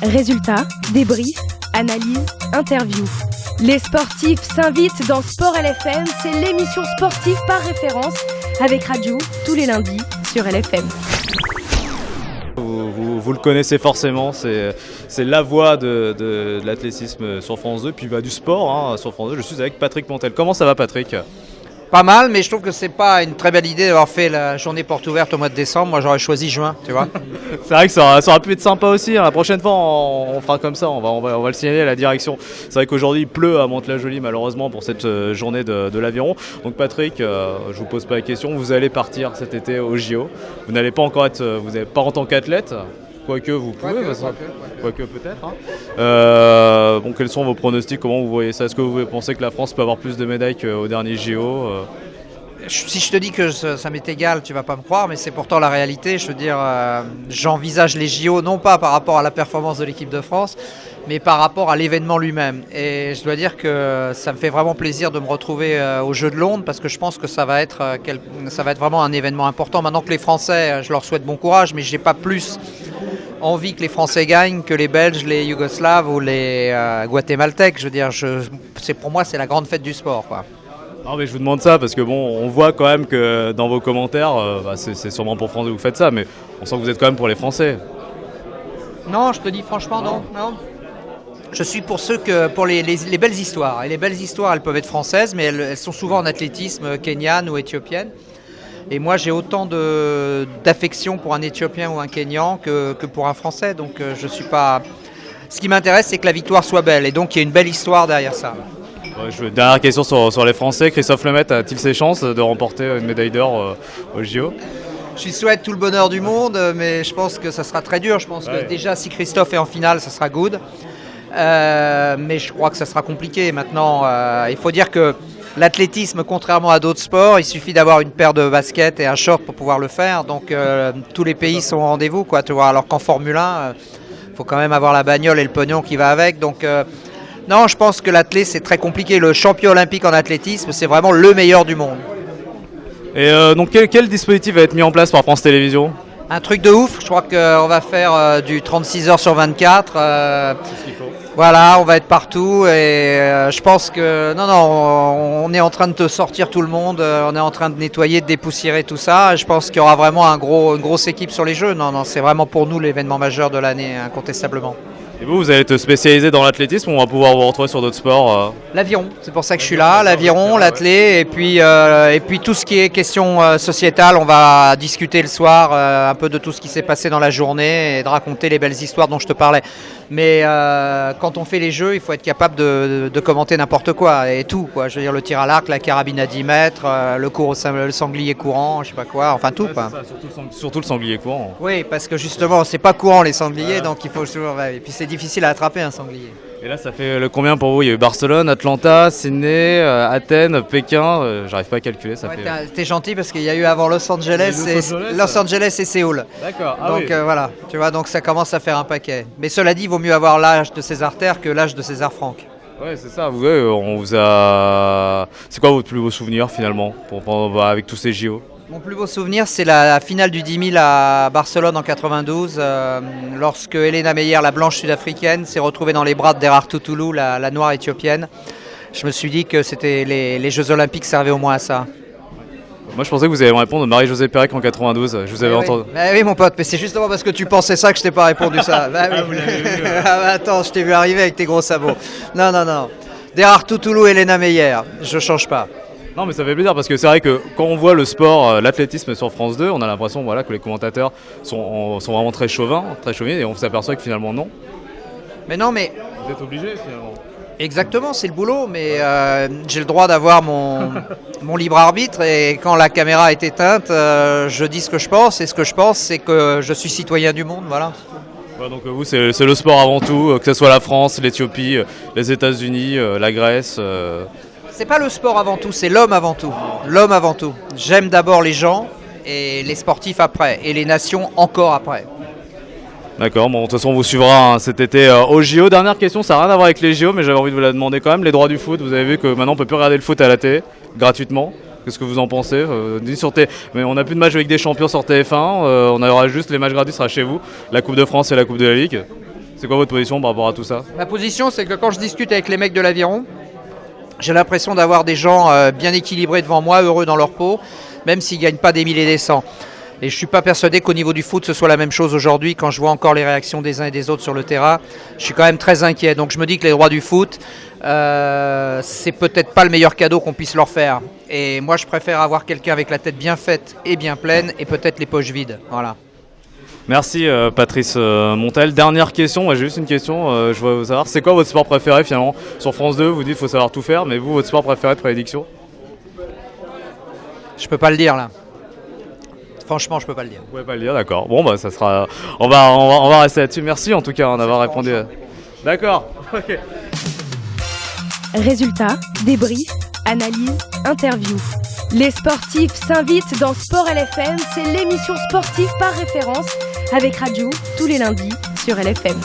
Résultats, débriefs, analyses, interviews. Les sportifs s'invitent dans Sport LFM, c'est l'émission sportive par référence avec Radio tous les lundis sur LFM. Vous le connaissez forcément, c'est la voix de l'athlétisme sur France 2, puis du sport sur France 2. Je suis avec Patrick Montel. Comment ça va, Patrick ? Pas mal, mais je trouve que c'est pas une très belle idée d'avoir fait la journée porte ouverte au mois de décembre. Moi, j'aurais choisi juin, tu vois. C'est vrai que ça aurait pu être sympa aussi. La prochaine fois, on fera comme ça. On va le signaler à la direction. C'est vrai qu'aujourd'hui, il pleut à Mantes-la-Jolie, malheureusement, pour cette journée de l'Aviron. Donc, Patrick, je vous pose pas la question. Vous allez partir cet été au JO. Vous n'allez pas encore être, vous n'êtes pas en tant qu'athlète. Quoique vous pouvez, quoique peut-être. Bon, quels sont vos pronostics ? Comment vous voyez ça ? Est-ce que vous pensez que la France peut avoir plus de médailles qu'au dernier JO ? Si je te dis que ça m'est égal, tu vas pas me croire, mais c'est pourtant la réalité. Je veux dire, j'envisage les JO non pas par rapport à la performance de l'équipe de France, mais par rapport à l'événement lui-même. Et je dois dire que ça me fait vraiment plaisir de me retrouver aux Jeux de Londres, parce que je pense que ça va être vraiment un événement important. Maintenant que les Français, je leur souhaite bon courage, mais j'ai pas plus envie que les Français gagnent que les Belges, les Yougoslaves ou les Guatémaltèques. Je veux dire, pour moi, c'est la grande fête du sport, quoi. Non, mais je vous demande ça parce que on voit quand même que dans vos commentaires, c'est sûrement pour France que vous faites ça, mais on sent que vous êtes quand même pour les Français. Non, je te dis franchement non. Je suis pour pour les belles histoires. Et les belles histoires, elles peuvent être françaises, mais elles sont souvent en athlétisme kenyanes ou éthiopiennes. Et moi, j'ai autant d'affection pour un Éthiopien ou un Kenyan que pour un Français. Donc, je suis pas. Ce qui m'intéresse, c'est que la victoire soit belle. Et donc, il y a une belle histoire derrière ça. Dernière question sur les Français. Christophe Lemaitre a-t-il ses chances de remporter une médaille d'or au JO ? Je lui souhaite tout le bonheur du monde, mais je pense que ça sera très dur. Je pense que déjà, si Christophe est en finale, ça sera good. Mais je crois que ça sera compliqué. Maintenant, il faut dire que l'athlétisme, contrairement à d'autres sports, il suffit d'avoir une paire de baskets et un short pour pouvoir le faire. Donc, tous les pays sont au rendez-vous, quoi, tu vois. Alors qu'en Formule 1, il faut quand même avoir la bagnole et le pognon qui va avec. Donc, non, je pense que l'athlète, c'est très compliqué. Le champion olympique en athlétisme, c'est vraiment le meilleur du monde. Et donc, quel dispositif va être mis en place par France Télévisions ? Un truc de ouf. Je crois qu'on va faire du 36 heures sur 24. C'est ce qu'il faut. Voilà, on va être partout et je pense que on est en train de te sortir tout le monde, on est en train de nettoyer, de dépoussiérer tout ça. Et je pense qu'il y aura vraiment une grosse équipe sur les Jeux. Non, c'est vraiment pour nous l'événement majeur de l'année, incontestablement. Et vous allez te spécialiser dans l'athlétisme ou on va pouvoir vous retrouver sur d'autres sports L'aviron, c'est pour ça que je suis là, l'aviron, l'athlé, et puis tout ce qui est question sociétale, on va discuter le soir un peu de tout ce qui s'est passé dans la journée et de raconter les belles histoires dont je te parlais. Mais quand on fait les jeux, il faut être capable de commenter n'importe quoi, et tout, quoi. Je veux dire, le tir à l'arc, la carabine à 10 mètres, le sanglier courant, je sais pas quoi, enfin tout, quoi. Ça, surtout le sanglier courant. Oui, parce que justement, c'est pas courant les sangliers, donc il faut toujours... Et puis c'est difficile à attraper un sanglier. Et là, ça fait combien pour vous ? Il y a eu Barcelone, Atlanta, Sydney, Athènes, Pékin. J'arrive pas à calculer. Ça fait. T'es gentil parce qu'il y a eu avant Los Angeles et Séoul. D'accord. Donc voilà, tu vois, donc ça commence à faire un paquet. Mais cela dit, il vaut mieux avoir l'âge de César Terre que l'âge de César Franck. Ouais, c'est ça. On vous a. C'est quoi votre plus beau souvenir finalement avec tous ces JO ? Mon plus beau souvenir, c'est la finale du 10 000 à Barcelone en 92, lorsque Elena Meyer, la blanche sud-africaine, s'est retrouvée dans les bras de Derartu Tulu, la noire éthiopienne. Je me suis dit que c'était les Jeux Olympiques servaient au moins à ça. Moi, je pensais que vous alliez me répondre de Marie-Josée Pérec en 92. Je vous avais entendu. Oui, mon pote, mais c'est justement parce que tu pensais ça que je t'ai pas répondu ça. Oui. Attends, je t'ai vu arriver avec tes gros sabots. Non. Derartu Tulu, Elena Meyer, je change pas. Non, mais ça fait plaisir parce que c'est vrai que quand on voit le sport, l'athlétisme sur France 2, on a l'impression que les commentateurs sont vraiment très chauvins, et on s'aperçoit que finalement non. Mais non, mais... Vous êtes obligés finalement. Exactement, c'est le boulot, mais j'ai le droit d'avoir mon libre arbitre et quand la caméra est éteinte, je dis ce que je pense et ce que je pense, c'est que je suis citoyen du monde, voilà. Ouais, donc vous, c'est le sport avant tout, que ce soit la France, l'Éthiopie, les États-Unis, la Grèce... C'est pas le sport avant tout, c'est l'homme avant tout. L'homme avant tout. J'aime d'abord les gens et les sportifs après. Et les nations encore après. D'accord, bon, de toute façon on vous suivra cet été au JO. Dernière question, ça n'a rien à voir avec les JO, mais j'avais envie de vous la demander quand même. Les droits du foot, vous avez vu que maintenant on peut plus regarder le foot à la télé, gratuitement. Qu'est-ce que vous en pensez Mais on n'a plus de match avec des champions sur TF1, on aura juste les matchs gratuits, sera chez vous, la Coupe de France et la Coupe de la Ligue. C'est quoi votre position par rapport à tout ça? Ma position, c'est que quand je discute avec les mecs de l'Aviron, j'ai l'impression d'avoir des gens bien équilibrés devant moi, heureux dans leur peau, même s'ils ne gagnent pas des milliers et des cents. Et je ne suis pas persuadé qu'au niveau du foot, ce soit la même chose aujourd'hui. Quand je vois encore les réactions des uns et des autres sur le terrain, je suis quand même très inquiet. Donc je me dis que les droits du foot, c'est peut-être pas le meilleur cadeau qu'on puisse leur faire. Et moi, je préfère avoir quelqu'un avec la tête bien faite et bien pleine et peut-être les poches vides. Voilà. Merci Patrice Montel. Dernière question, moi j'ai juste une question, je voudrais vous savoir, c'est quoi votre sport préféré finalement? Sur France 2, vous dites qu'il faut savoir tout faire, mais vous, votre sport préféré de prédiction? Je peux pas le dire là. Franchement, je peux pas le dire. Vous pouvez pas le dire, d'accord. Bon, bah ça sera. On va rester là-dessus. Merci en tout cas d'avoir répondu. D'accord. Ok. Résultats, débriefs, analyses, interviews. Les sportifs s'invitent dans Sport LFM, c'est l'émission sportive par référence avec Radiou tous les lundis sur LFM.